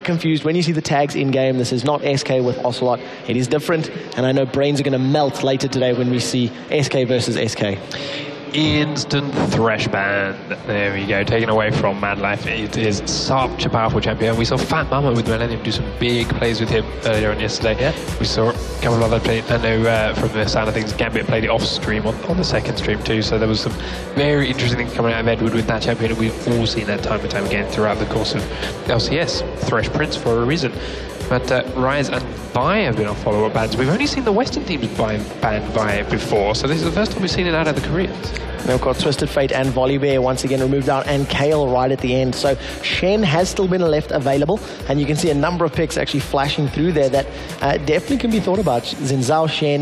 confused. When you see the tags in-game, this is not SK with Ocelot. It is different, and I know brains are going to melt later today when we see SK versus SK. Instant Thresh ban. There we go, taken away from Mad Life. It is such a powerful champion. We saw Fat Mama with Millennium do some big plays with him earlier on yesterday. Yeah. We saw a couple of other plays. I know from the sound of things, Gambit played it off stream on the second stream too. So there was some very interesting things coming out of Edward with that champion. And we've all seen that time and time again throughout the course of LCS. Thresh Prince for a reason. But Rise and Vi have been on follow-up bans. We've only seen the Western teams ban Vi before, so this is the first time we've seen it out of the Koreans. We've got Twisted Fate and Volibear once again removed out, and Kale right at the end. So Shen has still been left available, and you can see a number of picks actually flashing through there that definitely can be thought about. Zinzao, Shen,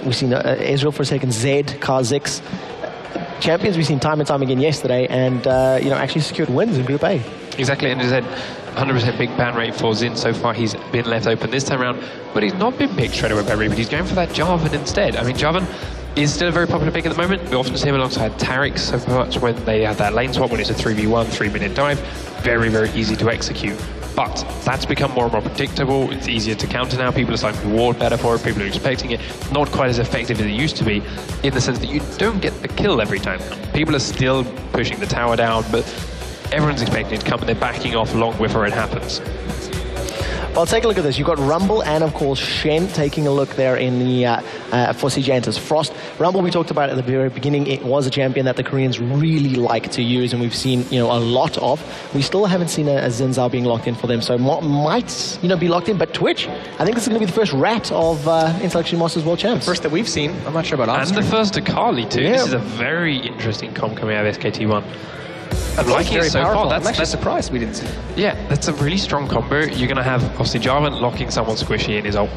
we've seen Ezreal for a second, Zed, Kha'Zix. Champions we've seen time and time again yesterday, and actually secured wins in Group A. Exactly, and as I said, 100% big ban rate for Zin. So far he's been left open this time around, but he's not been picked straight away by Reed, but he's going for that Jarvan instead. I mean, Jarvan is still a very popular pick at the moment. We often see him alongside Taric so much when they have that lane swap, when it's a 3v1, 3-minute dive. Very, very easy to execute. But that's become more and more predictable. It's easier to counter now. People are starting to ward better for it. People are expecting it. Not quite as effective as it used to be, in the sense that you don't get the kill every time. People are still pushing the tower down, but everyone's expecting it to come, and they're backing off long before it happens. Well, take a look at this. You've got Rumble and, of course, Shen taking a look there in the for CJF's Frost. Rumble, we talked about at the very beginning, it was a champion that the Koreans really like to use, and we've seen a lot of. We still haven't seen a Zinzao being locked in for them, so might be locked in. But Twitch, I think this is going to be the first rat of Intellectually Masters World Champs. First that we've seen. I'm not sure about us. And the first Akali too. Yeah. This is a very interesting comp coming out of SKT1. I'm liking it so far. That's I'm actually surprised we didn't see it. Yeah, that's a really strong combo. You're going to have, obviously, Jarvan locking someone squishy in his ult,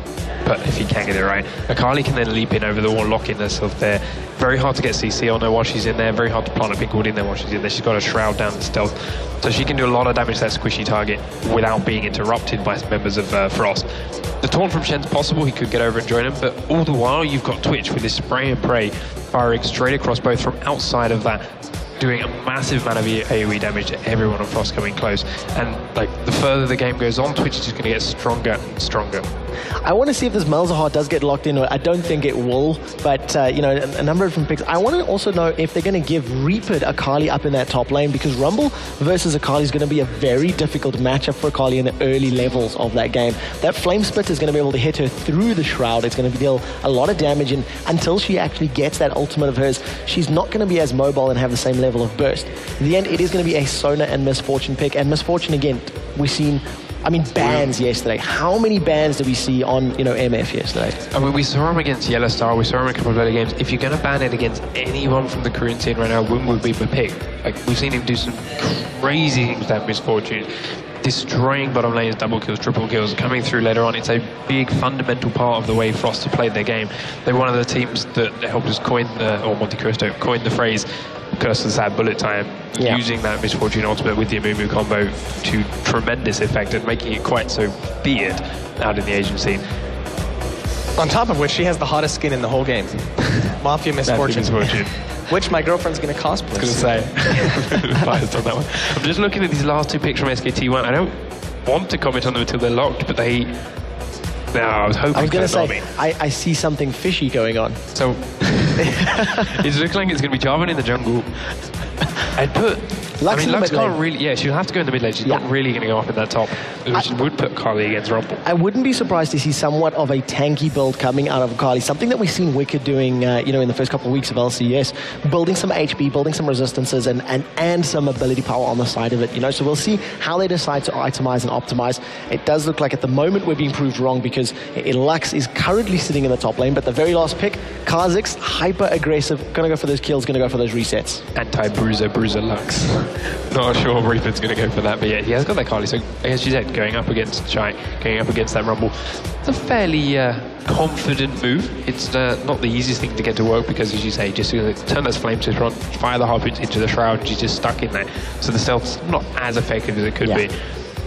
but if he can get it right. Akali can then leap in over the wall, lock in herself there. Very hard to get CC on her while she's in there. Very hard to plant a pink ward in there while she's in there. She's got a shroud down in stealth. So she can do a lot of damage to that squishy target without being interrupted by members of Frost. The taunt from Shen's possible. He could get over and join him, but all the while you've got Twitch with this spray and pray firing straight across both from outside of that, doing a massive amount of AoE damage to everyone on Frost coming close. And the further the game goes on, Twitch is just going to get stronger and stronger. I want to see if this Malzahar does get locked in. I don't think it will, but a number of different picks. I want to also know if they're going to give Reaper Akali up in that top lane, because Rumble versus Akali is going to be a very difficult matchup for Akali in the early levels of that game. That Flame Spit is going to be able to hit her through the shroud. It's going to deal a lot of damage, and until she actually gets that ultimate of hers, she's not going to be as mobile and have the same level of burst. In the end, it is going to be a Sona and Misfortune pick, and Misfortune again, we've seen bans yesterday. How many bans did we see on, MF yesterday? I mean, we saw him against Yellow Star, we saw him in a couple of other games. If you're going to ban it against anyone from the Korean scene right now, Woon would be the pick. We've seen him do some crazy things with that Misfortune, destroying bottom lanes, double kills, triple kills, coming through later on. It's a big fundamental part of the way Frost have played their game. They're one of the teams that helped us or Monte Cristo coined the phrase Curse of the Sad Bullet Time, using that Misfortune ultimate with the Amumu combo to tremendous effect and making it quite so feared out in the Asian scene. On top of which, she has the hottest skin in the whole game. Mafia Misfortune. Which my girlfriend's going to cosplay. I was going to say. Biased on that one. I'm just looking at these last two picks from SKT1. I don't want to comment on them until they're locked, but they... No, I was hoping. I was going to say, I see something fishy going on. So, it's looking like it's going to be Jarvan in the jungle. I'd put... Lux can't really... Yeah, she'll have to go in the mid lane. She's not really going to go up in that top, which would put Kali against Rumble. I wouldn't be surprised to see somewhat of a tanky build coming out of Kali. Something that we've seen Wicked doing, in the first couple of weeks of LCS. Building some HP, building some resistances, and some ability power on the side of it, So we'll see how they decide to itemize and optimize. It does look like at the moment we're being proved wrong, because Lux is currently sitting in the top lane, but the very last pick, Kha'Zix, hyper-aggressive, going to go for those kills, going to go for those resets. Anti-bruiser Lux. Not sure Reaper's going to go for that, but yeah, he has got that Kali. So, as you said, going up against Shy, going up against that Rumble, it's a fairly confident move. It's not the easiest thing to get to work, because, as you say, just turn those flames to front, fire the harpoons into the shroud, and she's just stuck in there. So the stealth's not as effective as it could be.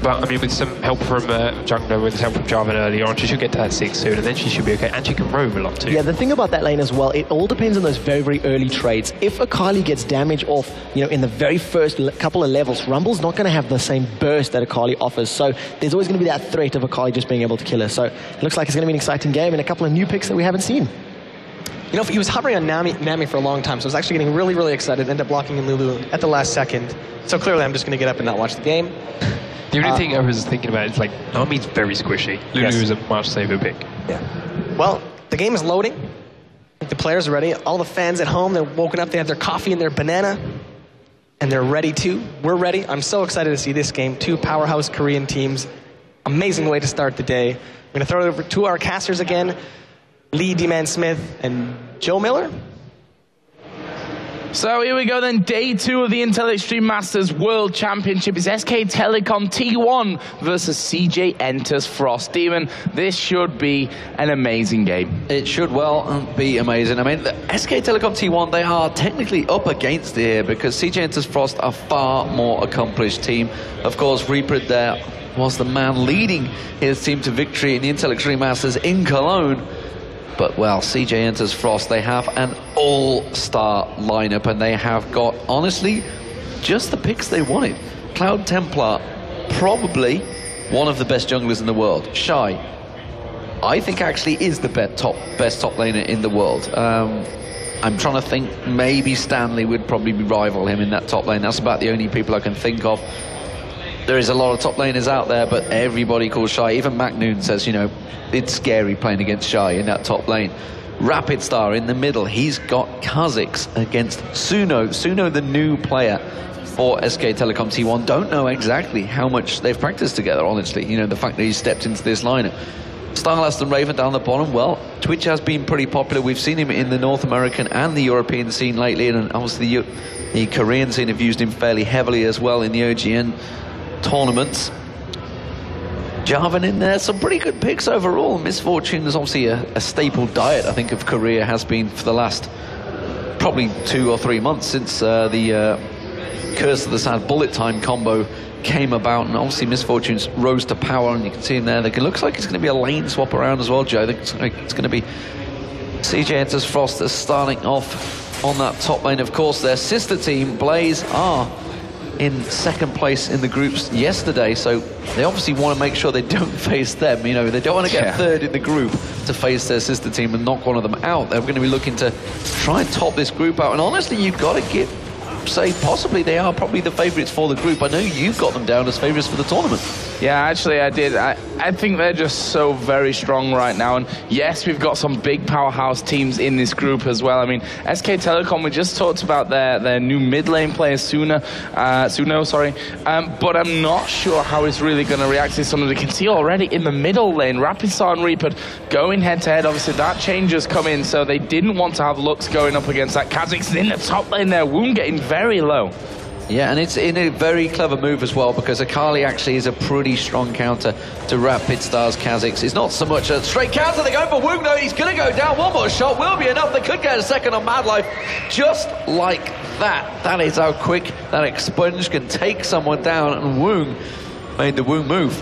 But, I mean, with some help from Jungler, with help from Jarvan earlier on, she should get to that 6 soon, and then she should be okay. And she can roam a lot too. Yeah, the thing about that lane as well, it all depends on those very, very early trades. If Akali gets damage off, you know, in the very first couple of levels, Rumble's not going to have the same burst that Akali offers. So there's always going to be that threat of Akali just being able to kill her. So it looks like it's going to be an exciting game and a couple of new picks that we haven't seen. You know, he was hovering on Nami for a long time, so I was actually getting really, really excited. Ended up blocking in Lulu at the last second. So clearly I'm just going to get up and not watch the game. The only thing I was thinking about is, like, Nami's very squishy. Lulu is a much safer pick. Yeah. Well, the game is loading. The players are ready. All the fans at home, they're woken up, they have their coffee and their banana, and they're ready too. We're ready. I'm so excited to see this game. 2 powerhouse Korean teams. Amazing way to start the day. We're going to throw it over to our casters again. Lee D-Man Smith and Joe Miller. So here we go then, day 2 of the Intel Extreme Masters World Championship. It's SK Telecom T1 versus CJ Enters Frost Demon. This should be an amazing game. It should well be amazing. I mean, the SK Telecom T1, they are technically up against it here because CJ Enters Frost are far more accomplished team. Of course, Reaper there was the man leading his team to victory in the Intel Extreme Masters in Cologne. But, well, CJ Enters Frost, they have an all-star lineup, and they have got, honestly, just the picks they wanted. Cloud Templar, probably one of the best junglers in the world. Shy, I think actually is the best top laner in the world. I'm trying to think, maybe Stanley would probably rival him in that top lane. That's about the only people I can think of. There is a lot of top laners out there, but everybody calls Shy. Even Mac Noon says, you know, it's scary playing against Shy in that top lane. Rapid Star in the middle. He's got Kha'Zix against Suno. Suno, the new player for SK Telecom T1. Don't know exactly how much they've practiced together, honestly. You know, the fact that he stepped into this lineup. Starlast and Raven down the bottom. Well, Twitch has been pretty popular. We've seen him in the North American and the European scene lately, and obviously the Korean scene have used him fairly heavily as well in the OGN tournaments. Jarvan in there, some pretty good picks overall. Misfortune is obviously a staple diet, I think, of Korea, has been for the last probably 2 or 3 months since the Curse of the Sad Bullet Time combo came about, and obviously Misfortune's rose to power, and you can see him there. It looks like it's going to be a lane swap around as well, Joe. I think it's going to be CJ Enters Frost that's starting off on that top lane. Of course, their sister team, Blaze, are in second place in the groups yesterday, so they obviously want to make sure they don't face them. You know, they don't want to get third in the group to face their sister team and knock one of them out. They're going to be looking to try and top this group out, and honestly, you've got to say possibly they are probably the favourites for the group. I know you've got them down as favourites for the tournament. Yeah, actually I did. I think they're just so very strong right now, and yes, we've got some big powerhouse teams in this group as well. I mean, SK Telecom, we just talked about their new mid lane player, Suno, but I'm not sure how he's really going to react to something. We can see already in the middle lane, Rapid Star and Reaper going head to head. Obviously that change has come in, so they didn't want to have Lux going up against that. Kha'Zix in the top lane there, Wound getting very low. Yeah, and it's in a very clever move as well, because Akali actually is a pretty strong counter to Rapid Star's Kha'Zix. It's not so much a straight counter. They're going for Woong, though. He's going to go down. One more shot will be enough. They could get a second on Mad Life. Just like that. That is how quick that expunge can take someone down, and Woong made the Woong move.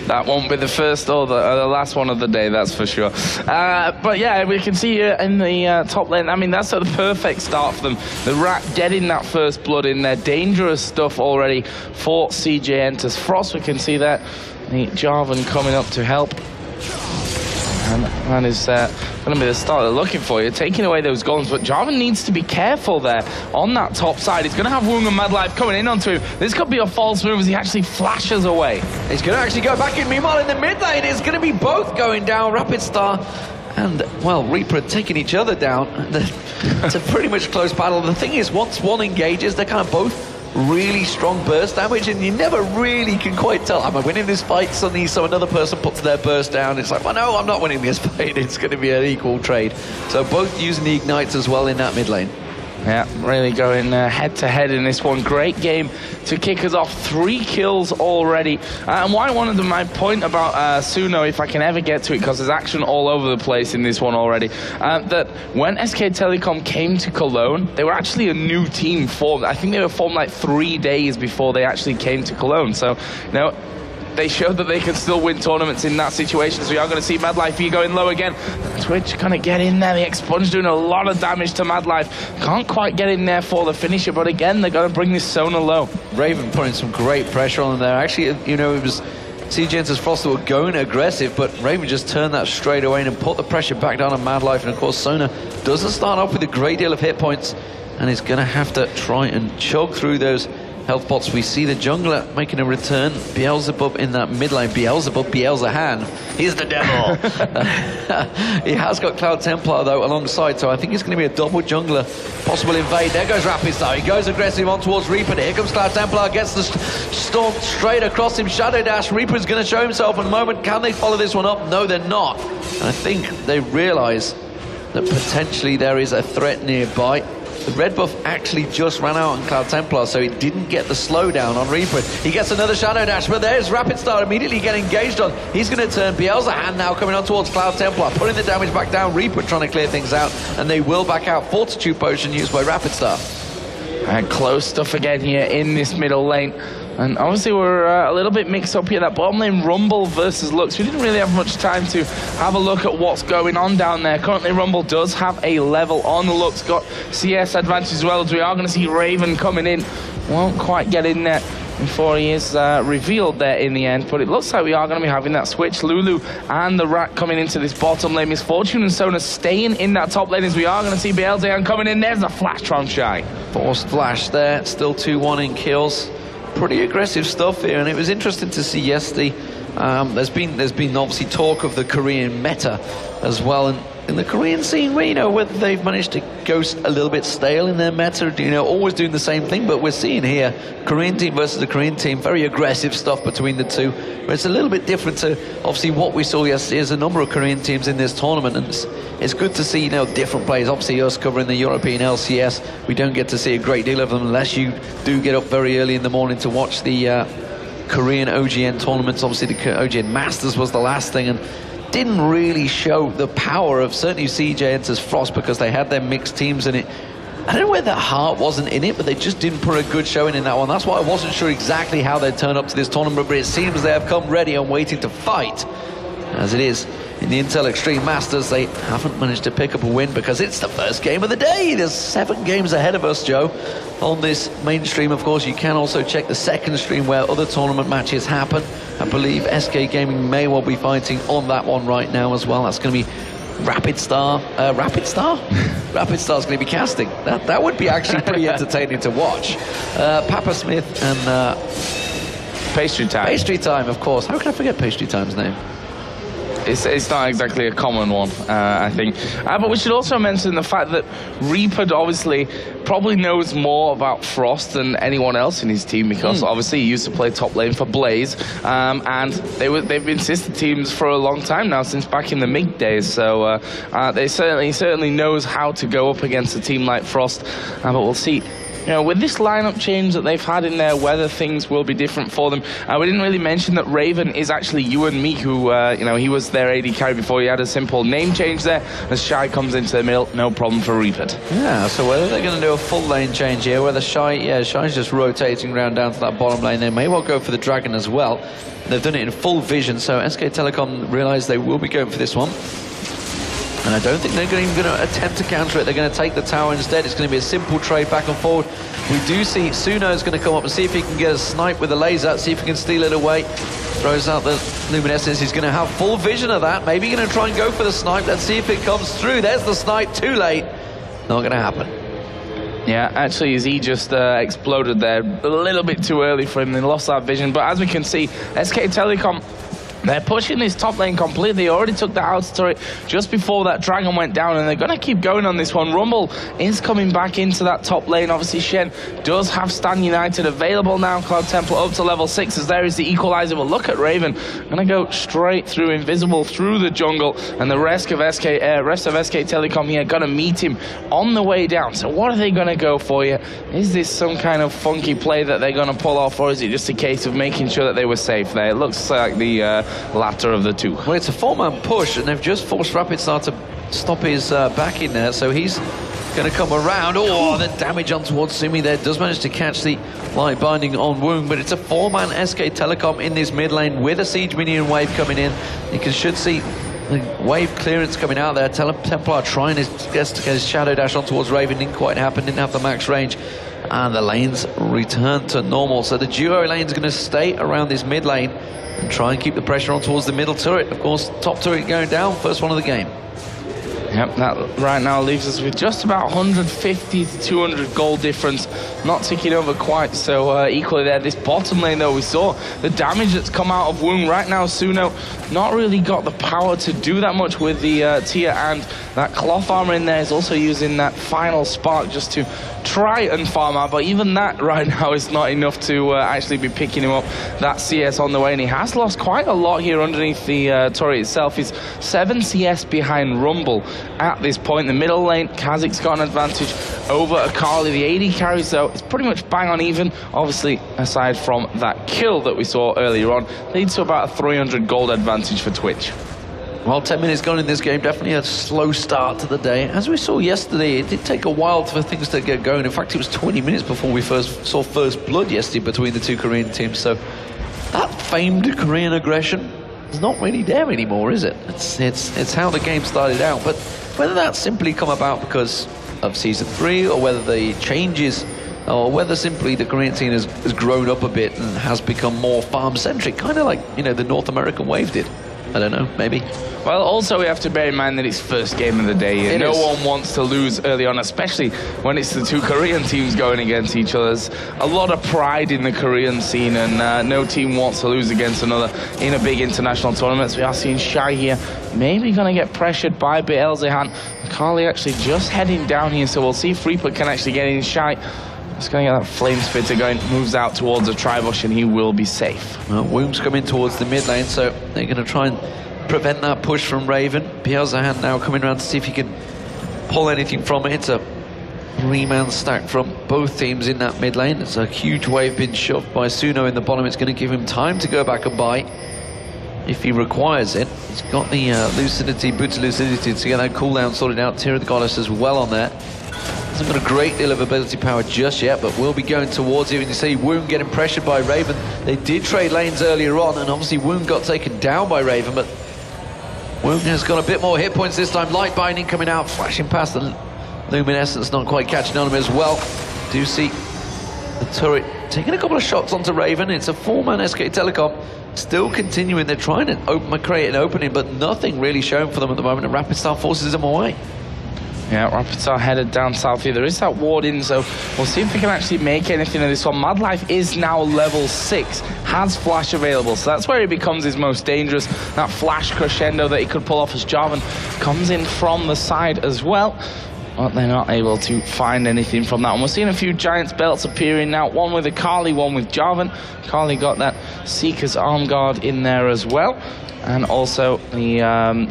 That won't be the first or the last one of the day, that's for sure. But yeah, we can see here in the top lane, I mean, that's the perfect start for them. The Rat getting that first blood in there. Dangerous stuff already for CJ Enters Frost. We can see that. The Jarvan coming up to help. And that is going to be the start they're looking for. You're taking away those golems, but Jarvan needs to be careful there on that top side. He's going to have Woong and Mad Life coming in onto him. This could be a false move as he actually flashes away. He's going to actually go back in. Meanwhile, in the mid lane, it's going to be both going down. Rapid Star and, well, Reaper taking each other down. It's a pretty much close battle. The thing is, once one engages, they're kind of both really strong burst damage, and you never really can quite tell, am I winning this fight? Suddenly another person puts their burst down. It's like, well, no, I'm not winning this fight. It's going to be an equal trade. So both using the ignites as well in that mid lane. Yeah, really going head-to-head in this one. Great game to kick us off. 3 kills already. And why I wanted to my point about Suno, if I can ever get to it, because there's action all over the place in this one already, that when SK Telecom came to Cologne, they were actually a new team formed. I think they were formed like 3 days before they actually came to Cologne. So, you know, they showed that they can still win tournaments in that situation. So we are going to see Madlife here going low again. Twitch going to get in there. The Expunge doing a lot of damage to Madlife. Can't quite get in there for the finisher, but again, they're going to bring this Sona low. Raven putting some great pressure on them there. Actually, you know, it was CJ and Frost that were going aggressive, but Raven just turned that straight away and put the pressure back down on Madlife. And of course, Sona doesn't start off with a great deal of hit points and is going to have to try and chug through those health pots. We see the jungler making a return. Beelzebub in that mid lane. Beelzehan. He's the devil. He has got Cloud Templar though alongside, so I think it's going to be a double jungler. Possible invade. There goes Rapid Star. He goes aggressive on towards Reaper. Here comes Cloud Templar. Gets the storm straight across him. Shadow Dash. Reaper's going to show himself in a moment. Can they follow this one up? No, they're not. And I think they realize that potentially there is a threat nearby. The red buff actually just ran out on Cloud Templar, so he didn't get the slowdown on Reaper. He gets another Shadow Dash, but there's Rapid Star immediately getting engaged on. He's going to turn. Beelzehan now coming on towards Cloud Templar, putting the damage back down. Reaper trying to clear things out, and they will back out. Fortitude Potion used by Rapid Star. And close stuff again here in this middle lane. And obviously we're a little bit mixed up here. That bottom lane Rumble versus Lux. We didn't really have much time to have a look at what's going on down there. Currently Rumble does have a level on. Lux got CS advantage as well, as we are going to see Raven coming in. Won't quite get in there before he is revealed there in the end. But it looks like we are going to be having that switch. Lulu and the Rat coming into this bottom lane. Misfortune and Sona staying in that top lane, as we are going to see Beelzehan coming in. There's a flash from Shy. Forced flash there. Still 2-1 in kills. Pretty aggressive stuff here, and it was interesting to see yesterday. There's been obviously talk of the Korean meta as well, and in the Korean scene, where, you know, whether they've managed to go a little bit stale in their meta, you know, always doing the same thing. But we're seeing here Korean team versus the Korean team, very aggressive stuff between the two. But it's a little bit different to obviously what we saw yesterday. There's a number of Korean teams in this tournament, and it's good to see, you know, different players. Obviously, us covering the European LCS, we don't get to see a great deal of them unless you do get up very early in the morning to watch the Korean OGN tournaments. Obviously, the OGN Masters was the last thing, and didn't really show the power of certainly CJ and Frost, because they had their mixed teams in it. I don't know whether heart wasn't in it, but they just didn't put a good showing in that one. That's why I wasn't sure exactly how they'd turn up to this tournament, but it seems they have come ready and waiting to fight. As it is in the Intel Extreme Masters, they haven't managed to pick up a win because it's the first game of the day. There's 7 games ahead of us, Joe, on this main stream. Of course, you can also check the second stream where other tournament matches happen. I believe SK Gaming may well be fighting on that one right now as well. That's going to be Rapid Star. Rapid Star? Rapid Star's going to be casting. That would be actually pretty entertaining to watch. Papa Smith and Pastry Time. Pastry Time, of course. How can I forget Pastry Time's name? It's not exactly a common one, I think. But we should also mention the fact that Reaper obviously probably knows more about Frost than anyone else in his team, because obviously he used to play top lane for Blaze, and they've been sister teams for a long time now, since back in the MIG days. So he certainly knows how to go up against a team like Frost. But we'll see. You know, with this lineup change that they've had in there, whether things will be different for them. We didn't really mention that Raven is actually you and me, who, you know, he was their AD carry before. He had a simple name change there. As Shy comes into the middle, no problem for Reaper. Yeah, so whether they're going to do a full lane change here, whether Shy's just rotating around down to that bottom lane, they may well go for the Dragon as well. They've done it in full vision, so SK Telecom realise they will be going for this one. And I don't think they're even going to attempt to counter it. They're going to take the tower instead. It's going to be a simple trade back and forward. We do see Suno is going to come up and see if he can get a snipe with a laser, see if he can steal it away. Throws out the luminescence. He's going to have full vision of that. Maybe going to try and go for the snipe. Let's see if it comes through. There's the snipe. Too late. Not going to happen. Yeah, actually, as he just exploded there a little bit too early for him, and lost that vision. But as we can see, SK Telecom They're pushing this top lane completely. They already took the outer turret just before that dragon went down, and they're going to keep going on this one. Rumble is coming back into that top lane. Obviously, Shen does have Stan United available now. Cloud Templar up to level 6 as there is the equalizer. But look at Raven. Going to go straight through Invisible, through the jungle, and the rest of SK Telecom here going to meet him on the way down. So what are they going to go for here? Is this some kind of funky play that they're going to pull off, or is it just a case of making sure that they were safe there? It looks like the latter of the two. Well, it's a 4-man push, and they've just forced Rapid Star to stop his back in there, so he's going to come around. Oh, the damage on towards Sumi there does manage to catch the light binding on Woong, but it's a 4-man SK Telecom in this mid lane with a siege minion wave coming in. You should see the wave clearance coming out there. Templar trying his best to get his Shadow Dash on towards Raven. Didn't quite happen, didn't have the max range. And the lanes return to normal. So the duo lane's going to stay around this mid lane and try and keep the pressure on towards the middle turret. Of course, top turret going down, first one of the game. Yep, that right now leaves us with just about 150 to 200 gold difference. Not ticking over quite so equally there. This bottom lane, though, we saw the damage that's come out of Woong. Right now, Suno not really got the power to do that much with the Tia, and that cloth armor in there is also using that final spark just to try and farm out. But even that right now is not enough to actually be picking him up that CS on the way. And he has lost quite a lot here underneath the turret itself. He's 7 CS behind Rumble at this point. In the middle lane, Kha'Zix's got an advantage over Akali. The AD carries, though, it's pretty much bang on even. Obviously, aside from that kill that we saw earlier on, leads to about a 300 gold advantage for Twitch. Well, 10 minutes gone in this game, definitely a slow start to the day. As we saw yesterday, it did take a while for things to get going. In fact, it was 20 minutes before we saw first blood yesterday between the two Korean teams. So that famed Korean aggression is not really there anymore, is it? It's how the game started out. But whether that's simply come about because of Season 3, or whether the changes, or whether simply the Korean team has grown up a bit and has become more farm-centric, kind of like, you know, the North American wave did. I don't know, maybe. Well, also we have to bear in mind that it's first game of the day. No one wants to lose early on, especially when it's the two Korean teams going against each other. There's a lot of pride in the Korean scene, and no team wants to lose against another in a big international tournament. So we are seeing Shy here, maybe going to get pressured by Beelzehan. Carly actually just heading down here, so we'll see if Reaper can actually get in. Shy just going to get that Flame Spitter going, moves out towards a Tribush, and he will be safe. Well, Woong's coming towards the mid lane, so they're going to try and prevent that push from Raven. Beelzehan now coming around to see if he can pull anything from it. It's a 3-man stack from both teams in that mid lane. It's a huge wave being shoved by Suno in the bottom. It's going to give him time to go back and buy if he requires it. He's got the Lucidity, Boots of Lucidity to get that cooldown sorted out. Tear of the Goddess as well on there. Hasn't got a great deal of ability power just yet, but will be going towards it. And you see Woong getting pressured by Raven. They did trade lanes earlier on, and obviously Woong got taken down by Raven, but Woong has got a bit more hit points this time. Light binding coming out, flashing past the luminescence, not quite catching on him as well. Do see the turret taking a couple of shots onto Raven. It's a 4-man SK Telecom still continuing. They're trying to create an opening, but nothing really shown for them at the moment, and Rapid Star forces them away. Yeah, Rapids are headed down south here. There is that ward in, so we'll see if we can actually make anything of this one. Mad Life is now level 6, has flash available, so that's where he becomes his most dangerous. That flash crescendo that he could pull off as Jarvan comes in from the side as well. But they're not able to find anything from that. And we're seeing a few Giants belts appearing now. One with Akali, one with Jarvan. Akali got that Seeker's Arm Guard in there as well. And also the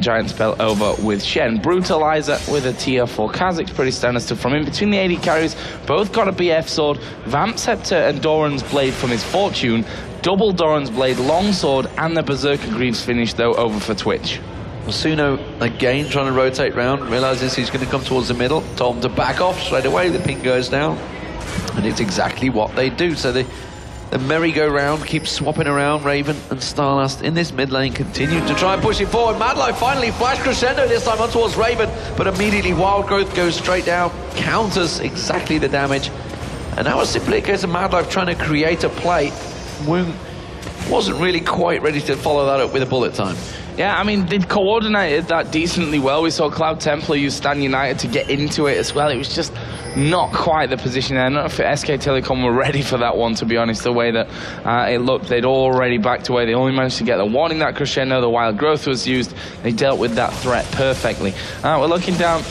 Giant spell over with Shen. Brutalizer with a tier for Kha'Zix, pretty standard stuff from him. Between the AD carries, both got a BF sword, Vamp Scepter and Doran's Blade from his Fortune, double Doran's Blade, Longsword, and the Berserker Greaves finish, though, over for Twitch. Suno again trying to rotate round, realizes he's going to come towards the middle. Told him to back off straight away. The ping goes down, and it's exactly what they do. So the merry-go-round keeps swapping around. Raven and Starlast in this mid lane continue to try and push it forward. Madlife finally flash crescendo this time on towards Raven, but immediately Wild Growth goes straight down, counters exactly the damage. And that was simply a case of Madlife trying to create a play. Woong wasn't really quite ready to follow that up with a bullet time. Yeah, I mean, they coordinated that decently well. We saw Cloud Templar use Stan United to get into it as well. It was just not quite the position there. I don't know if SK Telecom were ready for that one, to be honest, the way that it looked. They'd already backed away. They only managed to get the one in that crescendo. The Wild Growth was used. They dealt with that threat perfectly. We're looking down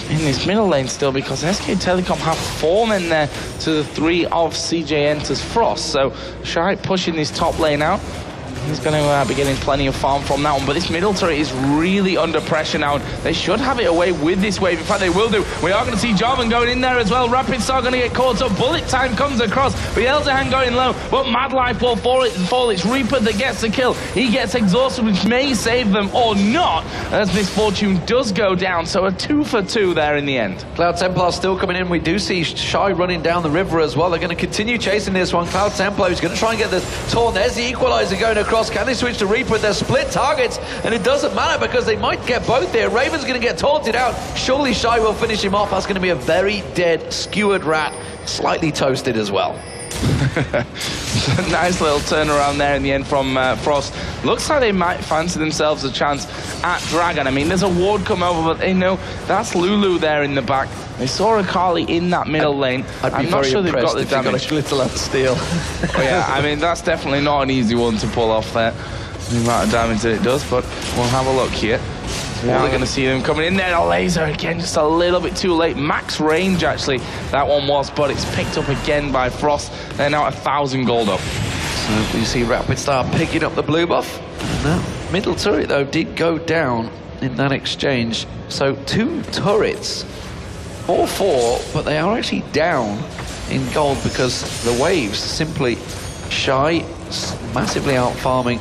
in this middle lane still, because SK Telecom have 4 men there to the 3 of CJ Enter's Frost. So Shy pushing this top lane out. He's going to be getting plenty of farm from that one, but this middle turret is really under pressure now. They should have it away with this wave. In fact, they will do. We are going to see Jarvan going in there as well. Rapid Star going to get caught up. Bullet Time comes across. Beelzebub going low, but Mad Life will fall. It's Reaper that gets the kill. He gets exhausted, which may save them or not, as Misfortune does go down. So a 2 for 2 there in the end. Cloud Templar still coming in. We do see Shy running down the river as well. They're going to continue chasing this one. Cloud Templar is going to try and get the Torn. There's the equalizer going across. Can they switch to Reaper? They're split targets, and it doesn't matter because they might get both here. Raven's going to get taunted out. Surely Shy will finish him off. That's going to be a very dead, skewered rat, slightly toasted as well. Nice little turnaround there in the end from Frost. Looks like they might fancy themselves a chance at Dragon. I mean, there's a ward come over, but they know that's Lulu there in the back. They saw Akali in that middle lane. I'm not sure they've got the damage. Got a little out of steel. Oh, yeah, I mean, that's definitely not an easy one to pull off there. The amount of damage that it does, but we'll have a look here. Now we're going to see them coming in there. A laser again, just a little bit too late. Max range, actually, that one was, but it's picked up again by Frost. They're now 1,000 gold up. So you see Rapid Star picking up the blue buff. That middle turret, though, did go down in that exchange. So 2 turrets, or 4, but they are actually down in gold because the waves simply Shy massively out farming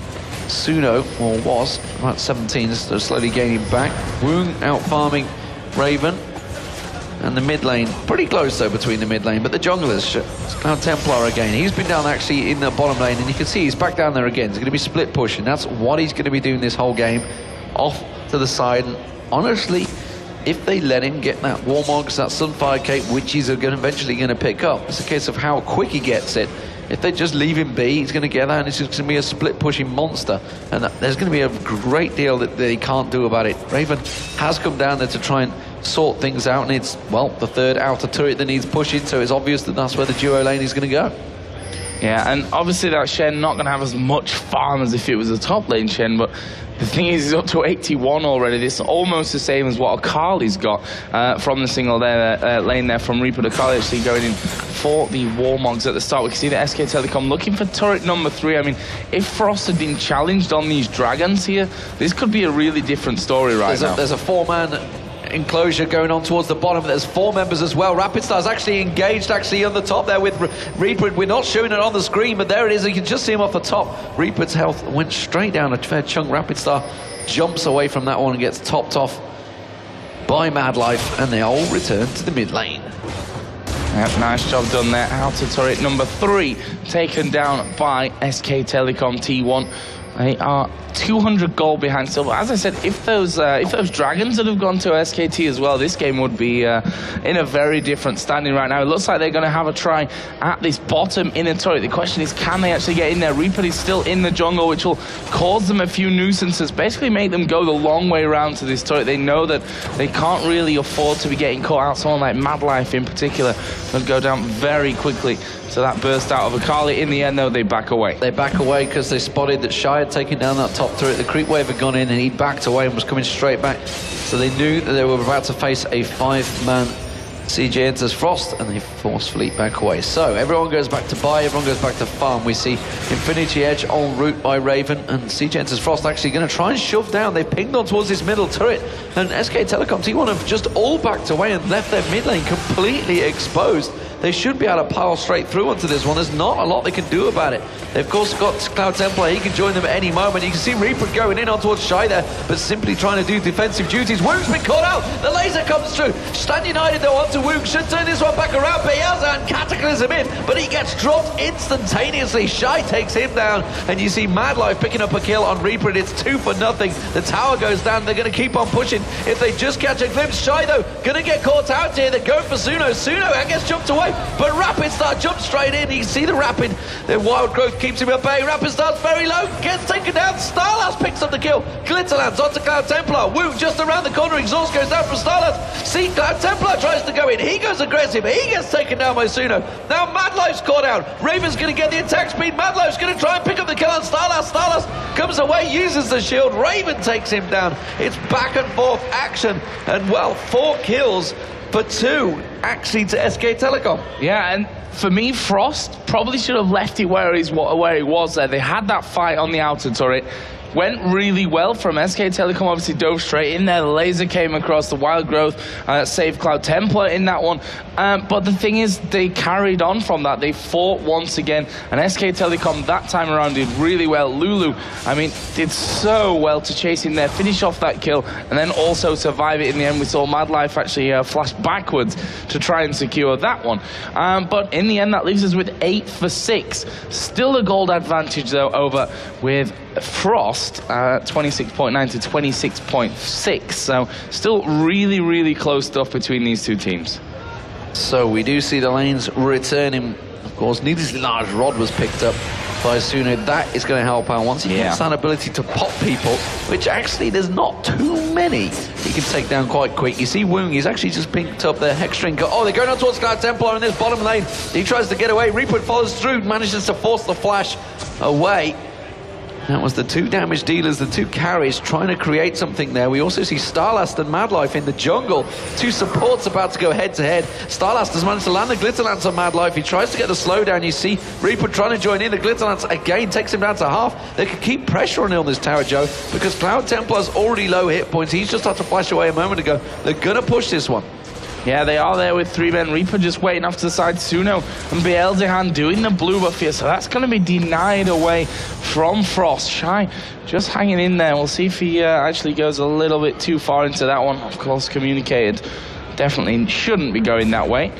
Suno, or was, about 17, so slowly gaining back. Woong out farming Raven. And the mid lane, pretty close though between the mid lane, but the junglers, Cloud Templar again. He's been down actually in the bottom lane, and you can see he's back down there again. He's going to be split pushing. That's what he's going to be doing this whole game. Off to the side, and honestly, if they let him get that Warmogs, that Sunfire Cape, which he's eventually going to pick up, it's a case of how quick he gets it. If they just leave him be, he's going to get that, and it's just going to be a split-pushing monster. And there's going to be a great deal that they can't do about it. Raven has come down there to try and sort things out, and it's, well, the third outer turret that needs pushing, so it's obvious that that's where the duo lane is going to go. Yeah, and obviously that Shen not going to have as much farm as if it was a top lane Shen, but the thing is, he's up to 81 already. This is almost the same as what Akali's got from the single there, lane there from Reaper to Akali, actually going in for the Warmogs at the start. We can see the SK Telecom looking for turret number 3. I mean, if Frost had been challenged on these dragons here, this could be a really different story now. There's a 4-man enclosure going on towards the bottom. There's 4 members as well. Rapid Star's actually engaged on the top there with Reaper. We're not showing it on the screen, but there it is. You can just see him off the top. Reaper's health went straight down a fair chunk. Rapid Star jumps away from that one and gets topped off by Mad Life, and they all return to the mid lane. Yep, nice job done there. Outer turret number 3 taken down by SK Telecom T1. They are 200 gold behind still. But as I said, if those dragons had have gone to SKT as well, this game would be in a very different standing right now. It looks like they're going to have a try at this bottom inner turret. The question is, can they actually get in there? Reaper is still in the jungle, which will cause them a few nuisances, basically make them go the long way around to this turret. They know that they can't really afford to be getting caught out. Someone like Mad Life in particular would go down very quickly. So that burst out of Akali. In the end, though, they back away. They back away because they spotted that Shy had taken down that top turret. The creep wave had gone in, and he backed away and was coming straight back. So they knew that they were about to face a 5-man CJ enters Frost, and they forcefully back away. So everyone goes back to buy, everyone goes back to farm. We see Infinity Edge en route by Raven, and CJ enters Frost actually going to try and shove down. They've pinged on towards this middle turret, and SK Telecom T1 have just all backed away and left their mid lane completely exposed. They should be able to power straight through onto this one. There's not a lot they can do about it. They've of course got Cloud Templar. He can join them at any moment. You can see Reaper going in on towards Shy there, but simply trying to do defensive duties. Woong's been caught out. The laser comes through. Stan United though onto Woong. Should turn this one back around. Beelzebub and Cataclysm in, but he gets dropped instantaneously. Shy takes him down, and you see Mad Life picking up a kill on Reaper, and it's 2 for nothing. The tower goes down. They're going to keep on pushing. If they just catch a glimpse, Shy though going to get caught out here. They're going for Suno. Suno, I guess, jumped away, but Rapid Star jumps straight in. You can see the Rapid. The Wild Growth keeps him at bay. Rapid Star's very low. Gets taken down. Starlast picks up the the kill. Glitterlands onto Cloud Templar. Woo just around the corner. Exhaust goes down from Starlast. See, Cloud Templar tries to go in. He goes aggressive. He gets taken down by Suno. Now Mad Life's caught out. Raven's going to get the attack speed. Mad Life's going to try and pick up the kill on Starlast. Starlast comes away, uses the shield. Raven takes him down. It's back and forth action. And well, 4 kills for 2 actually to SK Telecom. Yeah, and for me, Frost probably should have left it where he was there. They had that fight on the outer turret. Went really well from SK Telecom, obviously dove straight in there. The laser came across the Wild Growth, saved Cloud Templar in that one. But the thing is, they carried on from that. They fought once again, and SK Telecom that time around did really well. Lulu, I mean, did so well to chase in there, finish off that kill, and then also survive it in the end. We saw Mad Life actually flash backwards to try and secure that one. But in the end, that leaves us with 8 for 6. Still a gold advantage, though, over with Frost, 26.9 to 26.6. So still really, really close stuff between these two teams. So we do see the lanes returning. Of course, needlessly large rod was picked up by Suno. That is going to help out once he gets that ability to pop people, which actually there's not too many he can take down quite quick. You see Woong, he's actually just picked up the Hex String. Oh, they're going on towards Cloud Templar in this bottom lane. He tries to get away. Reaper follows through, manages to force the flash away. That was the 2 damage dealers, the 2 carries, trying to create something there. We also see Starlast and Mad Life in the jungle. 2 supports about to go head-to-head. Starlast has managed to land the Glitterlance on Mad Life. He tries to get the slowdown. You see Reaper trying to join in. The Glitterlance again takes him down to half. They can keep pressure on this tower, Joe, because Cloud Templar's already low hit points. He's just had to flash away a moment ago. They're going to push this one. Yeah, they are there with 3 men. Reaper just waiting off to the side. Suno and Beelzehan doing the blue buff here. So that's going to be denied away from Frost. Shy just hanging in there. We'll see if he actually goes a little bit too far into that one. Of course, communicated. Definitely shouldn't be going that way.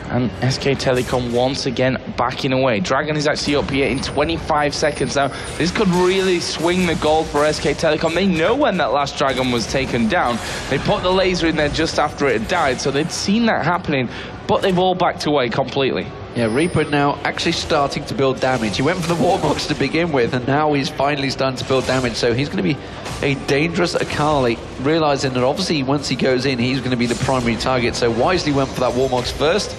And SK Telecom once again backing away. Dragon is actually up here in 25 seconds now. This could really swing the gold for SK Telecom. They know when that last Dragon was taken down. They put the laser in there just after it had died, so they'd seen that happening, but they've all backed away completely. Yeah, Reaper now actually starting to build damage. He went for the Warbox to begin with, and now he's finally starting to build damage, so he's going to be a dangerous Akali, realizing that obviously once he goes in, he's going to be the primary target, so wisely went for that Warbox first.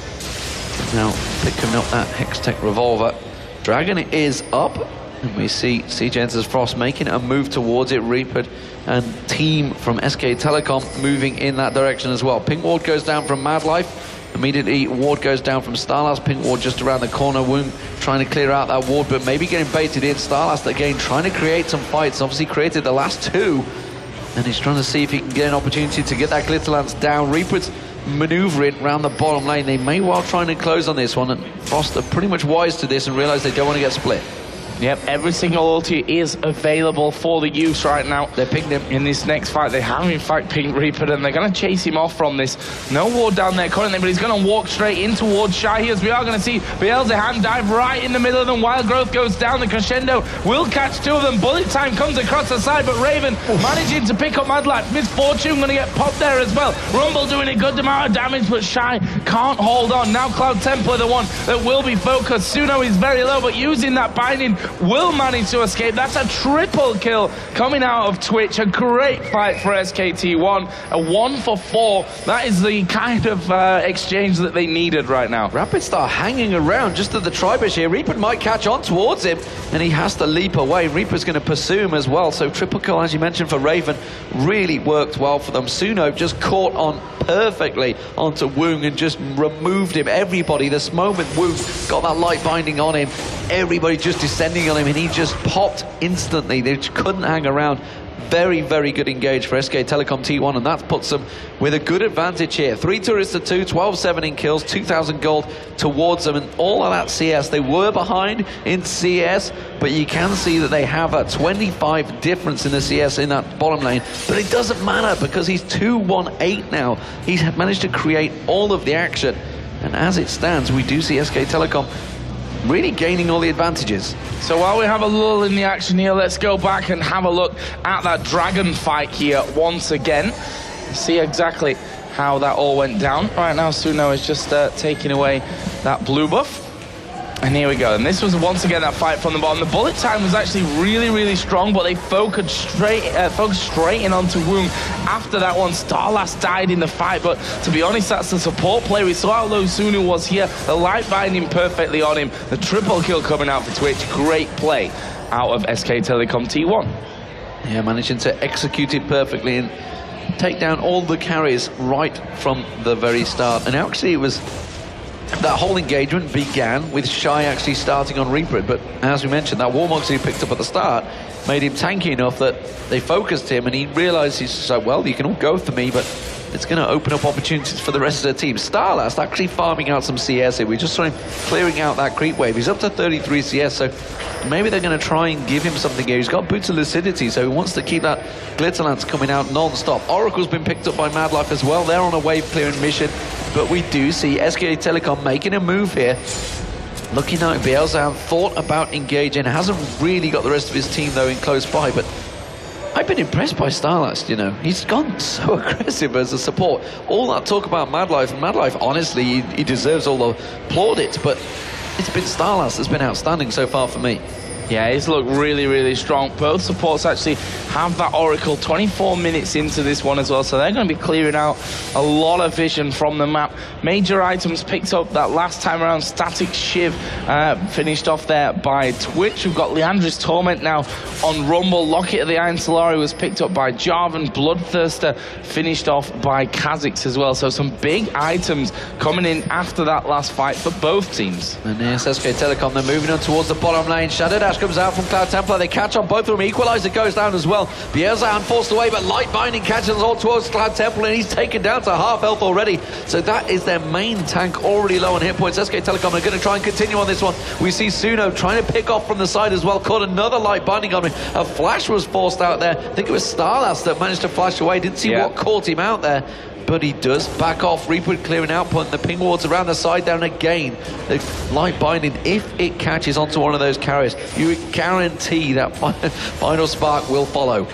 Now picking up that Hextech Revolver. Dragon is up, and we see CJ's Frost making a move towards it. Reaper and team from SK Telecom moving in that direction as well. Pink Ward goes down from Mad Life. Immediately Ward goes down from Starlast. Pink Ward just around the corner. Woong trying to clear out that Ward, but maybe getting baited in. Starlast again trying to create some fights. Obviously created the last 2, and he's trying to see if he can get an opportunity to get that Glitterlance down. Reaper's maneuvering around the bottom lane. They may well try and close on this one, and Frost are pretty much wise to this and realize they don't want to get split. Yep, every single ulti is available for the use right now. They're pinged him in this next fight. They have in fact pinged Reaper, and they're going to chase him off from this. No ward down there currently, but he's going to walk straight in towards Shy here, as we are going to see Beelzehan dive right in the middle of them. Wild Growth goes down. The crescendo will catch 2 of them. Bullet Time comes across the side, but Raven managing to pick up Mad Life. Misfortune going to get popped there as well. Rumble doing a good amount of damage, but Shy can't hold on. Now Cloud Templar, the one that will be focused. Suno is very low, but using that binding will manage to escape. That's a triple kill coming out of Twitch. A great fight for SKT1. A 1 for 4. That is the kind of exchange that they needed right now. Rapid Star hanging around just at the Tribush here. Reaper might catch on towards him, and he has to leap away. Reaper's going to pursue him as well. So triple kill, as you mentioned, for Raven really worked well for them. Suno just caught on perfectly onto Woong and just removed him. Everybody, this moment Woong got that light binding on him, everybody just descending on him, and he just popped instantly. They just couldn't hang around. Very, very good engage for SK Telecom T1, and that puts them with a good advantage here. 3 turrets to 2, 12-7 in kills, 2,000 gold towards them, and all of that CS. They were behind in CS, but you can see that they have a 25 difference in the CS in that bottom lane. But it doesn't matter because he's 2-1-8 now. He's managed to create all of the action, and as it stands, we do see SK Telecom really gaining all the advantages. So while we have a lull in the action here, let's go back and have a look at that Dragon fight here once again. See exactly how that all went down. Right now, Suno is just taking away that blue buff. And here we go. And this was once again that fight from the bottom. The bullet time was actually really, really strong, but they focused straight in onto Woong. After that one, Starlast died in the fight, but to be honest, that's the support play. We saw how low Sunu was here. The light binding perfectly on him. The triple kill coming out for Twitch. Great play out of SK Telecom T1. Yeah, managing to execute it perfectly and take down all the carries right from the very start. And actually, it was that whole engagement began with Shy actually starting on Reaper, but as we mentioned, that Warmogs he picked up at the start made him tanky enough that they focused him, and he realized, he's just like, well, you can all go for me, but it's going to open up opportunities for the rest of the team. Starlast actually farming out some CS here. We just saw him clearing out that creep wave. He's up to 33 CS, so maybe they're going to try and give him something here. He's got Boots of Lucidity, so he wants to keep that Glitterlance coming out non-stop. Oracle's been picked up by Madlife as well. They're on a wave clearing mission, but we do see SK Telecom making a move here. Looking like Bielsa thought about engaging. Hasn't really got the rest of his team, though, in close by, but I've been impressed by Starlast, you know. He's gone so aggressive as a support. All that talk about Madlife, and Madlife, honestly, he deserves all the plaudits, but it's been Starlast that's been outstanding so far for me. Yeah, he's looked really, really strong. Both supports actually have that Oracle 24 minutes into this one as well, so they're going to be clearing out a lot of vision from the map. Major items picked up that last time around. Static Shiv finished off there by Twitch. We've got Leandra's Torment now on Rumble. Locket of the Iron Solari was picked up by Jarvan. Bloodthirster finished off by Kha'Zix as well. So some big items coming in after that last fight for both teams. And yes, SK Telecom, they're moving on towards the bottom lane. Shadow Dash comes out from Cloud Templar. They catch on both of them. Equalizer goes down as well. Bielsa forced away, but Light Binding catches all towards Cloud Templar, and he's taken down to half health already. So that is their main tank already low on hit points. SK Telecom are going to try and continue on this one. We see Suno trying to pick off from the side as well. Caught another Light Binding on him. A flash was forced out there. I think it was Starlast that managed to flash away. Didn't see what caught him out there, but he does back off. Reaper clearing out, putting the ping wards around the side down again. The Light Binding, if it catches onto one of those carriers, you guarantee that final spark will follow.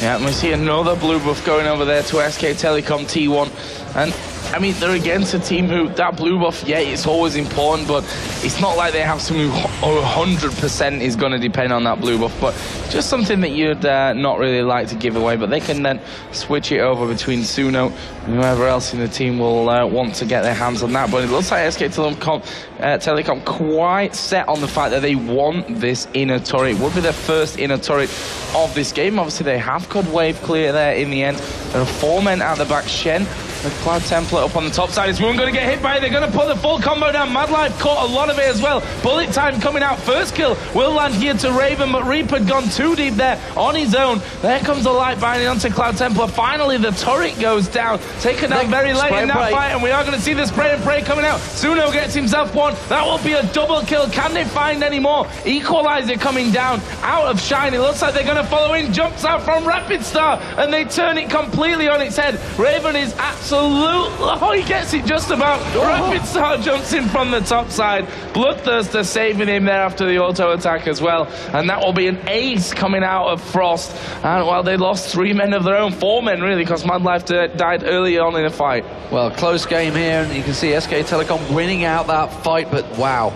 Yeah, and we see another blue buff going over there to SK Telecom T1. And I mean, they're against a team who, that blue buff, yeah, it's always important, but it's not like they have someone who 100% is going to depend on that blue buff, but just something that you'd not really like to give away. But they can then switch it over between Suno and whoever else in the team will want to get their hands on that. But it looks like SK Telecom quite set on the fact that they want this inner turret. It would be their first inner turret of this game. Obviously, they have got wave clear there in the end. There are 4 men out the back. Shen, the Cloud Templar up on the top side. Is Woong going to get hit by it? They're going to put the full combo down. Madlife caught a lot of it as well. Bullet time coming out. First kill will land here to Raven, but Reaper gone too deep there on his own. There comes the Light Binding onto Cloud Templar. Finally, the turret goes down. Taken out very late in that fight, and we are going to see the spray and pray coming out. Suno gets himself one. That will be a double kill. Can they find any more? Equalizer coming down out of Shine. It looks like they're going to follow in. Jumps out from Rapid Star, and they turn it completely on its head. Raven is absolutely... Oh, he gets it just about. Rapid Star jumps in from the top side. Bloodthirster saving him there after the auto attack as well. And that will be an ace coming out of Frost. And well, they lost 3 men of their own, 4 men really, because Madlife died early on in the fight. Well, close game here, and you can see SK Telecom winning out that fight, but wow.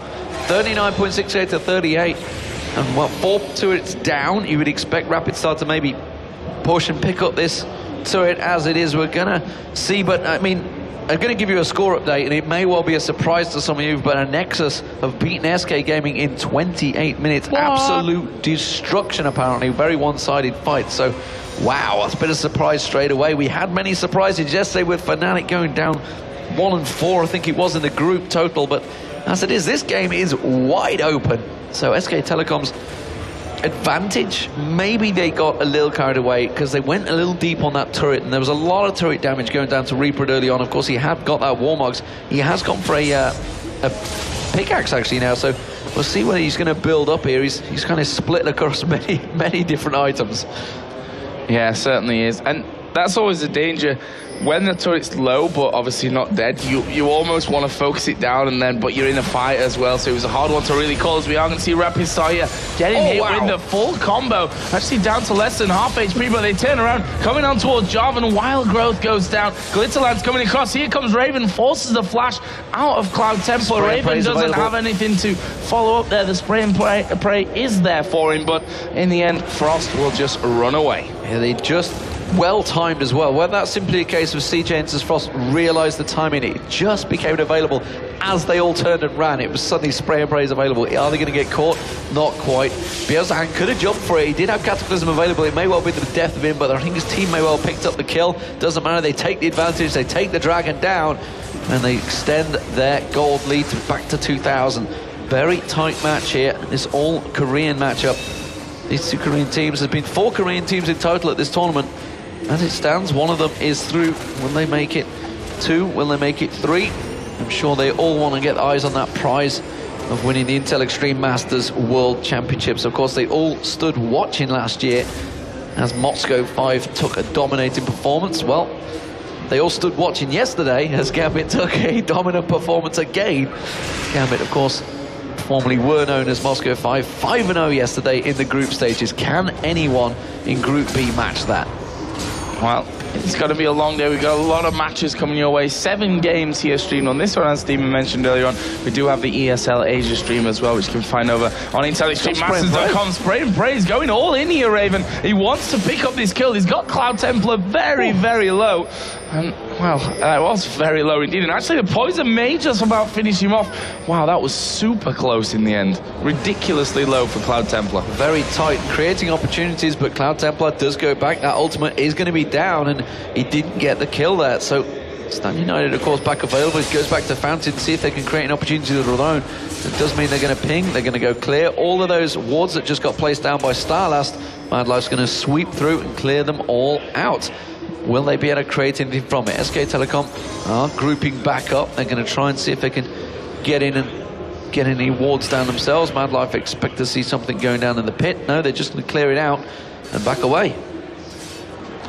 39.68 to 38. And what, 4 turrets down, you would expect Rapid Star to maybe push and pick up this turret as it is. We're going to see, but I mean, I'm going to give you a score update, and it may well be a surprise to some of you, but a Nexus have beaten SK Gaming in 28 minutes. What? Absolute destruction, apparently. Very one-sided fight. So, wow, that's been a surprise straight away. We had many surprises yesterday with Fnatic going down 1-4, I think it was, in the group total, but as it is, this game is wide open. So SK Telecom's advantage, maybe they got a little carried away because they went a little deep on that turret, and there was a lot of turret damage going down to Reaper early on. Of course, he had got that Warmogs. He has gone for a pickaxe actually now, so we'll see what he's going to build up here. He's kind of split across many different items. Yeah, certainly is. And that's always a danger. When the turret's low, but obviously not dead, you almost want to focus it down, but you're in a fight as well, so it was a hard one to really call, as we are going to see Rapid Star here getting hit with the full combo. Actually down to less than half HP, but they turn around, coming on towards Jarvan. Wild Growth goes down. Glitterland's coming across. Here comes Raven, forces the flash out of Cloud Templar. Raven doesn't have anything to follow up there. The spray and pray is there for him, but in the end, Frost will just run away. Yeah, they just well-timed as well. Whether that's simply a case of CJ and Frost realised the timing, it just became available as they all turned and ran. It was suddenly spray and praise available. Are they going to get caught? Not quite. Bjelzahan could have jumped for it. He did have Cataclysm available. It may well be the death of him, but I think his team may well have picked up the kill. Doesn't matter. They take the advantage. They take the Dragon down, and they extend their gold lead back to 2,000. Very tight match here. This all-Korean matchup. These two Korean teams. There's been 4 Korean teams in total at this tournament. As it stands, one of them is through. Will they make it 2? Will they make it 3? I'm sure they all want to get eyes on that prize of winning the Intel Extreme Masters World Championships. Of course, they all stood watching last year as Moscow 5 took a dominating performance. Well, they all stood watching yesterday as Gambit took a dominant performance again. Gambit, of course, formerly were known as Moscow 5, 5-0 yesterday in the group stages. Can anyone in Group B match that? Well, it's going to be a long day. We've got a lot of matches coming your way. 7 games here streamed on this one, as Steven mentioned earlier on. We do have the ESL Asia stream as well, which you can find over on IntelliStreamMasters.com. Spray and praise going all in here, Raven. He wants to pick up this kill. He's got Cloud Templar very, very low. And, well, that was very low indeed. And actually, the poison may just about finish him off. Wow, that was super close in the end. Ridiculously low for Cloud Templar. Very tight, creating opportunities, but Cloud Templar does go back. That ultimate is going to be down, and he didn't get the kill there. So, Stan United, of course, back available. He goes back to Fountain to see if they can create an opportunity of their own. It does mean they're going to ping, they're going to go clear. All of those wards that just got placed down by Starlast, Mad Life's going to sweep through and clear them all out. Will they be able to create anything from it? SK Telecom are grouping back up. They're going to try and see if they can get in and get any wards down themselves. Mad Life expect to see something going down in the pit. No, they're just going to clear it out and back away.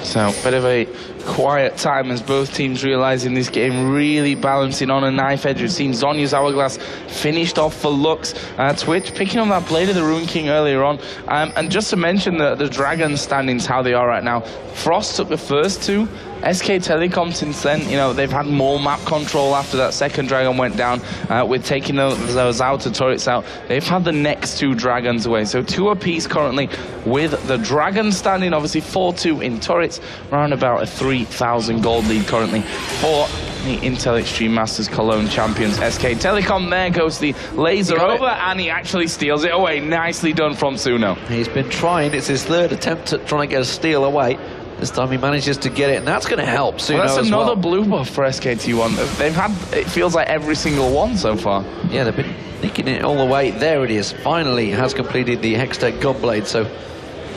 So, bit of a quiet time as both teams realising this game, really balancing on a knife edge. We've seen Zhonya's Hourglass finished off for Lux. Twitch picking on that Blade of the Ruin King earlier on. And just to mention the Dragon standings, how they are right now. Frost took the first 2. SK Telecom since then, you know, they've had more map control after that second Dragon went down. With taking those outer turrets out, they've had the next 2 Dragons away. So 2 apiece currently with the Dragon standing, obviously 4-2 in turrets, around about a 3,000 gold lead currently for the Intel Extreme Masters Cologne champions. SK Telecom, there goes the laser over, and he actually steals it away. Nicely done from Suno. He's been trying, it's his 3rd attempt at trying to get a steal away. This time he manages to get it, and that's going to help Suno. Well, that's another blue buff for SKT1. They've had, it feels like, every single one so far. Yeah, they've been nicking it all the way. There it is. Finally has completed the Hextech Gunblade. So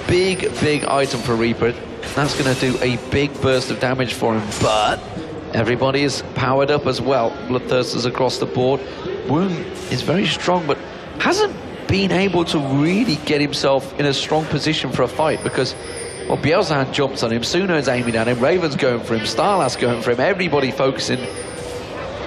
big item for Reaper. That's going to do a big burst of damage for him. But everybody is powered up as well. Bloodthirsters across the board. Wound is very strong, but hasn't been able to really get himself in a strong position for a fight, because well, Bjelzahan jumps on him, Suno's aiming at him, Raven's going for him, Starlast going for him, everybody focusing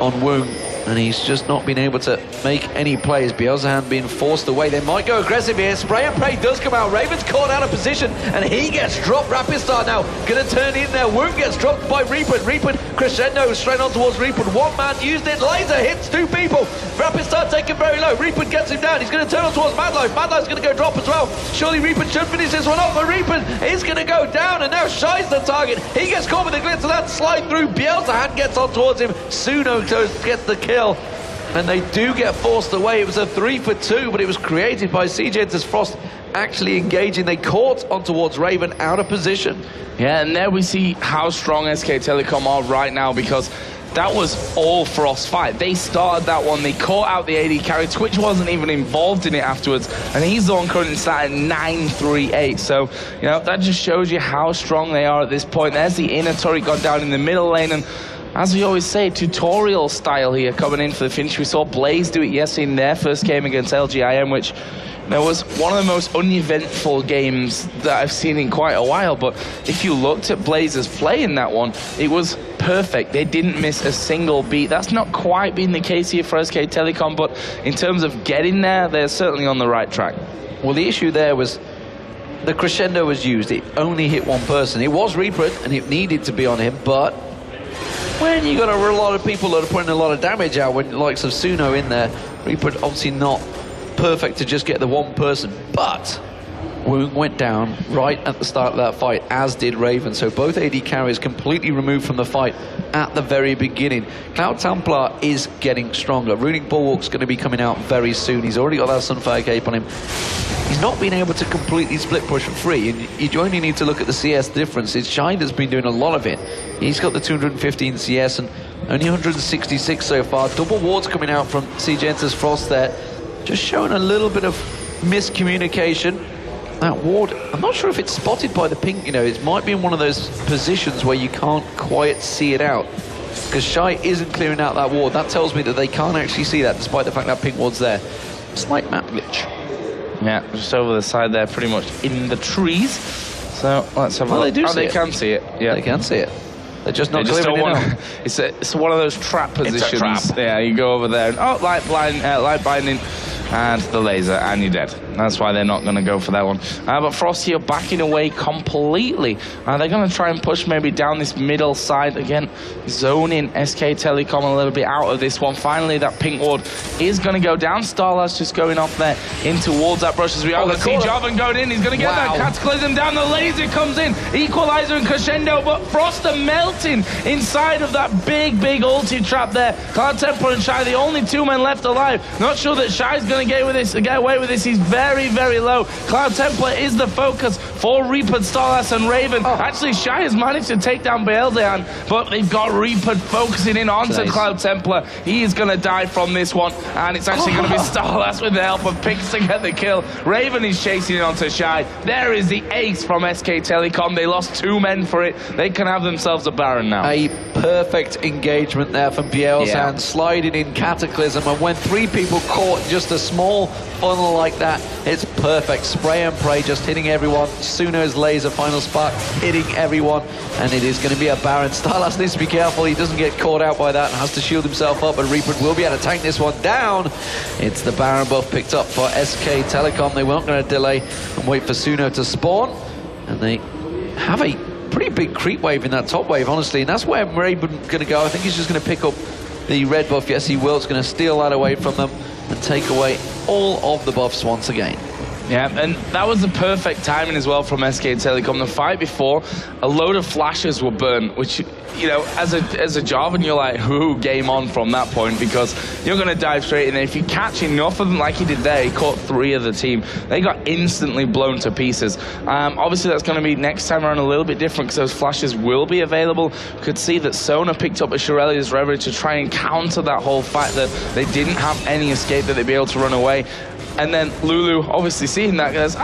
on Woong, and he's just not been able to make any plays. Bjelzahan being forced away. They might go aggressive here. Spray and pray does come out. Raven's caught out of position, and he gets dropped. Rapid Star now going to turn in there. Woong gets dropped by Reaper. Reaper crescendo straight on towards Reaper. One man used it. Laser hits 2 people. Rapid Star taken very low. Reaper gets him down. He's going to turn on towards Mad Life. Mad Life's going to go drop as well. Surely Reaper should finish this one off, but Reaper is going to go down, and now Shy's the target. He gets caught with the glitz of that slide through. Bjelzahan gets on towards him. Suno gets the kill, and they do get forced away. It was a 3 for 2, but it was created by CJ as Frost actually engaging. They caught on towards Raven out of position. Yeah, and there we see how strong SK Telecom are right now, because that was all Frost's fight. They started that one, they caught out the AD carry. Twitch wasn't even involved in it afterwards, and he's the one currently sat at 9-3-8. So, you know, that just shows you how strong they are at this point. There's the inner turret got down in the middle lane, and as we always say, tutorial style here coming in for the finish. We saw Blaze do it yesterday in their first game against LGIM, which, There was one of the most uneventful games that I've seen in quite a while, but if you looked at Blazers play in that one, it was perfect. They didn't miss a single beat. That's not quite been the case here for SK Telecom, but in terms of getting there, they're certainly on the right track. Well, the issue there was the crescendo was used. It only hit one person. It was Reaper, and it needed to be on him, but when you got a lot of people that are putting a lot of damage out, when the likes of Suno in there, Reaper obviously not perfect to just get the one person, but Woong went down right at the start of that fight, as did Raven, so both AD carries completely removed from the fight at the very beginning. Cloud Templar is getting stronger. Runic Bulwark's going to be coming out very soon. He's already got that Sunfire Cape on him. He's not been able to completely split push for free, and you only need to look at the CS difference. It's Shai that's been doing a lot of it. He's got the 215 CS and only 166 so far. Double wards coming out from CJ's Frost there, just showing a little bit of miscommunication. That ward, I'm not sure if it's spotted by the pink, you know, it might be in one of those positions where you can't quite see it out, because Shai isn't clearing out that ward. That tells me that they can't actually see that, despite the fact that pink ward's there. Slight map glitch. Yeah, just over the side there, pretty much in the trees. So let's have a look. They do see they it. can see it. Yeah, They can see it. They're just not They just clearing don't it want. out. It's one of those trap positions. a trap. Yeah, you go over there and light binding, and the laser, and you're dead. That's why they're not going to go for that one. But Frosty are backing away completely. They're going to try and push maybe down this middle side again, zoning SK Telecom a little bit out of this one. Finally, that pink ward is going to go down. Starlast just going off there in towards that brush as we are. Let's see Jarvan going in. He's going to get that Cataclysm down. The laser comes in. Equalizer and Crescendo, but Frost are melting inside of that big ulti trap there. Cloud Templar and Shai, the only two men left alive. Not sure that Shai's going to get away with this. He's very low. Cloud Templar is the focus for Reaper, Starlast and Raven. Actually, Shai has managed to take down Beeldean, but they've got Reaper focusing in onto Cloud Templar. He is going to die from this one, and it's actually going to be Starlast with the help of Pix to get the kill. Raven is chasing it onto Shai. There is the ace from SK Telecom. They lost 2 men for it. They can have themselves a Baron now. A perfect engagement there from Beeldean, sliding in Cataclysm, and when 3 people caught just a small funnel like that, it's perfect. Spray and pray, just hitting everyone. Suno's laser, final spark, hitting everyone, and it is going to be a Baron. Starlast needs to be careful he doesn't get caught out by that and has to shield himself up, and Reaper will be able to tank this one down. It's the Baron buff picked up for SK Telecom. They weren't going to delay and wait for Suno to spawn, and they have a pretty big creep wave in that top wave, honestly, and that's where Raven's going to go. I think he's just going to pick up the red buff. Yes, he will. It's going to steal that away from them and take away all of the buffs once again. Yeah, and that was the perfect timing as well from SK Telecom. The fight before, a load of flashes were burnt, which, you know, as a Jarvan, you're like, ooh, game on from that point, because you're going to dive straight in there. If you catch enough of them like he did there, he caught 3 of the team. They got instantly blown to pieces. Obviously, that's going to be next time around a little bit different, because those flashes will be available. You could see that Sona picked up a Shirelia's Reverie to try and counter that whole fact that they didn't have any escape, that they'd be able to run away. And then Lulu, obviously seeing that, goes,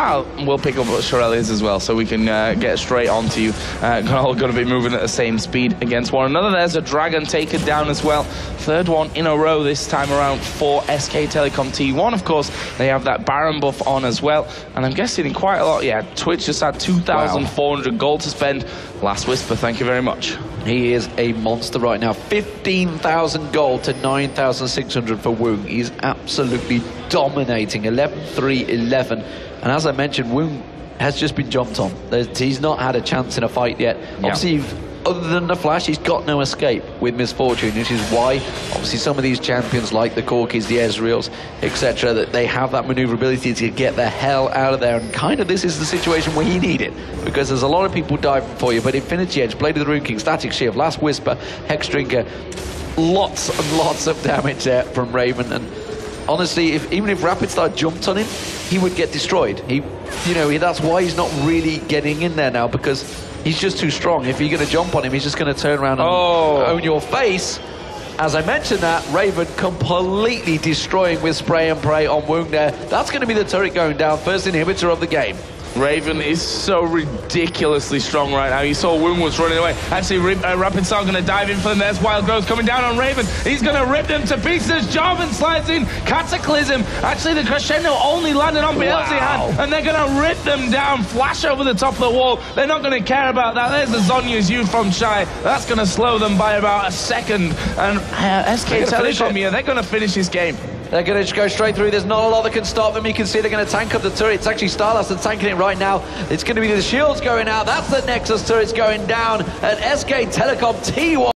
we'll pick up Shirelia's as well, so we can get straight onto you. All going to be moving at the same speed against one another. There's a Dragon taken down as well. 3rd one in a row this time around for SK Telecom T1. Of course, they have that Baron buff on as well. And I'm guessing in quite a lot, Twitch just had 2,400 gold to spend. Last Whisper, thank you very much. He is a monster right now. 15,000 gold to 9,600 for Woong. He's absolutely dominating. 11-3-11. And as I mentioned, Woong has just been jumped on. He's not had a chance in a fight yet. Obviously, other than the flash, he's got no escape with Misfortune, which is why, obviously, some of these champions like the Corkis, the Ezreals, etc., that they have that maneuverability to get the hell out of there. And kind of this is the situation where you need it, because there's a lot of people diving for you. But Infinity Edge, Blade of the Rune King, Static Shield, Last Whisper, Hex Drinker, lots and lots of damage there from Raven. And honestly, even if Rapid Star jumped on him, he would get destroyed. That's why he's not really getting in there now, because he's just too strong. If you're going to jump on him, he's just going to turn around and own your face. As I mentioned that, Raven completely destroying with spray and pray on Woong there. That's going to be the turret going down. First inhibitor of the game. Raven is so ridiculously strong right now. You saw Woon was running away. Actually, Rapid Star going to dive in for them. There's Wild Growth coming down on Raven. He's going to rip them to pieces. Jarvan slides in. Cataclysm. Actually, the Crescendo only landed on Beelzebub, and they're going to rip them down. Flash over the top of the wall. They're not going to care about that. There's the Zhonya's U from Shy. That's going to slow them by about a second. And SK Telecom here, they're going to finish this game. They're going to go straight through. There's not a lot that can stop them. You can see they're going to tank up the turret. It's actually Starlast that's tanking it right now. It's going to be the shields going out. That's the Nexus turrets going down at SK Telecom T1.